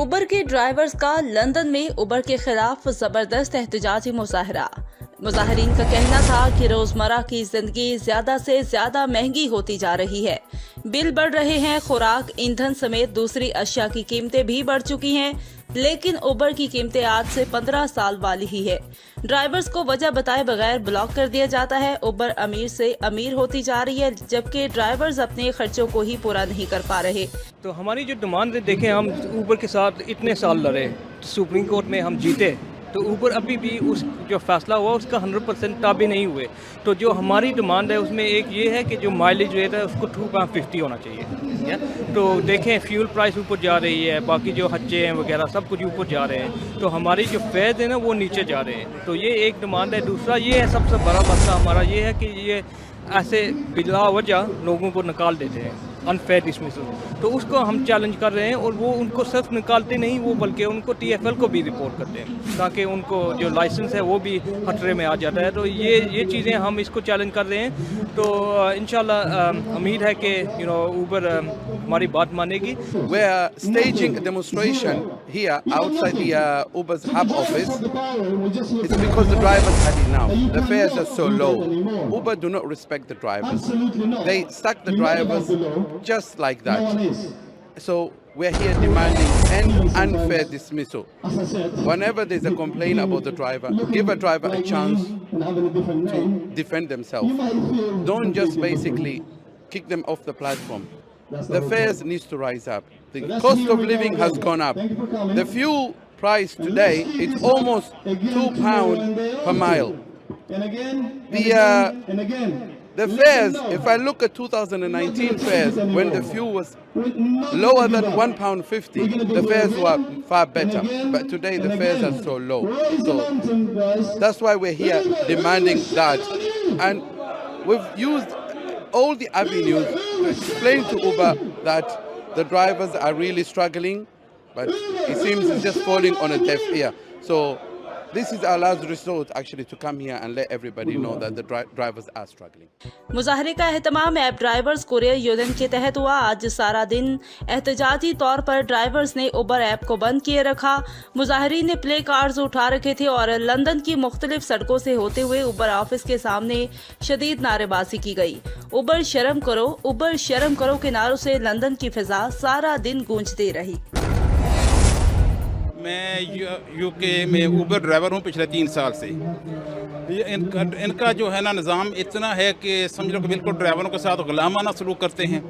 उबर के ड्राइवर्स का लंदन में उबर के खिलाफ जबरदस्त एहतजाजी मुजाहरा। मुजाहिरीन का कहना था कि रोजमर्रा की जिंदगी ज्यादा से ज्यादा महंगी होती जा रही है, बिल बढ़ रहे हैं, खुराक, ईंधन समेत दूसरी अशिया की कीमतें भी बढ़ चुकी हैं, लेकिन उबर की कीमतें आज से 15 साल वाली ही है। ड्राइवर्स को वजह बताए बगैर ब्लॉक कर दिया जाता है। उबर अमीर से अमीर होती जा रही है, जबकि ड्राइवर्स अपने खर्चों को ही पूरा नहीं कर पा रहे। तो हमारी जो डिमांड है, देखें हम उबर के साथ इतने साल लड़े, सुप्रीम कोर्ट में हम जीते, तो उबर अभी भी उस जो फैसला हुआ उसका 100% ताबे नहीं हुए। तो जो हमारी डिमांड है उसमें एक ये है कि जो माइलेज रेट है उसको 2.50 होना चाहिए। तो देखें फ्यूल प्राइस ऊपर जा रही है, बाकी जो हच्चे हैं वगैरह सब कुछ ऊपर जा रहे हैं, तो हमारी जो फेयर है ना वो नीचे जा रहे हैं। तो ये एक डिमांड है। दूसरा ये है, सबसे बड़ा मसला हमारा ये है कि ये ऐसे बिला वजह लोगों को निकाल देते हैं, अनफेयर डिसमिसल। तो उसको हम चैलेंज कर रहे हैं, और वो उनको सिर्फ निकालते नहीं, वो बल्कि उनको TFL को भी रिपोर्ट करते हैं, ताकि उनको जो लाइसेंस है वो भी खतरे में आ जाता है। तो ये चीज़ें हम इसको चैलेंज कर रहे हैं। तो इंशाल्लाह उम्मीद है कि उबर हमारी बात मानेगी। We are staging a demonstration here outside the Uber's hub office. It's because the drivers had enough. The fares are so low. Uber do not respect the drivers. They sack the drivers just like that. So we're here demanding an unfair dismissal. Whenever there's a complaint about the driver, give a driver a chance to defend themselves. Don't just basically kick them off the platform. The fares needs to rise up. The cost of living has gone up. The fuel price today is almost £2 per mile. The fares, if I look at 2019 fares, when the fuel was lower than £1.50, the fares were far better. But today the fares are so low. So that's why we're here demanding that. And we've used all the avenues to explain to Uber that the drivers are really struggling, but it seems it's just falling on a deaf ear. So this is our last resort actually to come here and let everybody know that the drivers are struggling. मुजाहरे का एहतमाम app drivers courier union के तहत हुआ। आज सारा दिन एहतजाजी तौर पर drivers ने उबर ऐप को बंद किए रखा। मुजाहिरीन ने प्ले कार्ड्स उठा रखे थे और लंदन की मुख्तलिफ सड़कों से होते हुए उबर ऑफिस के सामने शदीद नारेबाजी की गई। उबर शर्म करो के नारों से लंदन की फिजा सारा दिन गूंजती रही। मैं यूके में उबर ड्राइवर हूँ पिछले 3 साल से। इनका जो है ना निज़ाम इतना है कि समझ लो कि बिल्कुल ड्राइवरों के साथ गुलामाना सलूक करते हैं।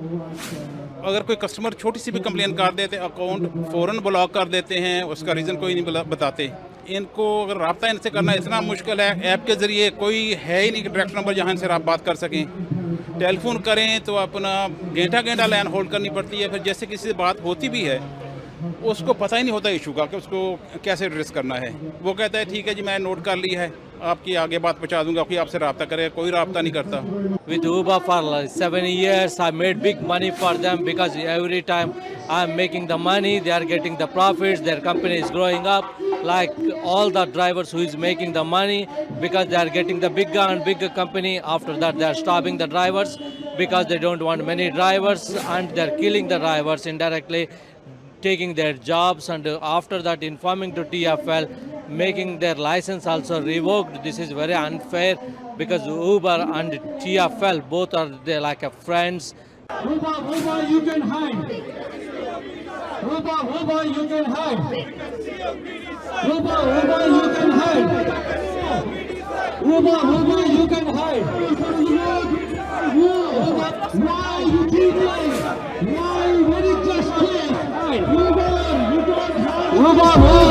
अगर कोई कस्टमर छोटी सी भी कंप्लेन कर देते, अकाउंट फ़ौरन ब्लॉक कर देते हैं, उसका रीज़न कोई नहीं बताते। इनको अगर रब्ता इनसे करना इतना मुश्किल है, ऐप के ज़रिए कोई है ही नहीं कि डायरेक्ट नंबर जहाँ से आप बात कर सकें। टेलीफोन करें तो अपना घंटा लाइन होल्ड करनी पड़ती है। फिर जैसे किसी से बात होती भी है उसको पता ही नहीं होता इशू का कि उसको कैसे एड्रेस करना है। वो कहता है ठीक है जी मैं नोट कर ली है, आपकी आगे बात पहुंचा दूंगा, कोई आपसे रब्ता करे, कोई रब्ता नहीं करता। With Uber for like 7 years, I made big money for them because every time I'm making the money, they are getting the profits, their company is growing up. Like all the drivers who is making the money because they are getting the bigger and bigger company. After that, they are stopping the drivers because they don't want many drivers, and they are killing the drivers indirectly, taking their jobs, and after that informing to TFL, making their license also revoked. This is very unfair because Uber and TFL both are they like a friends. Uber, you can hide. Uber, you can hide. Uber, you can hide. Uber, you can hide. Why you keep lying? Why when it just clear? Uber, you don't hide. Uber.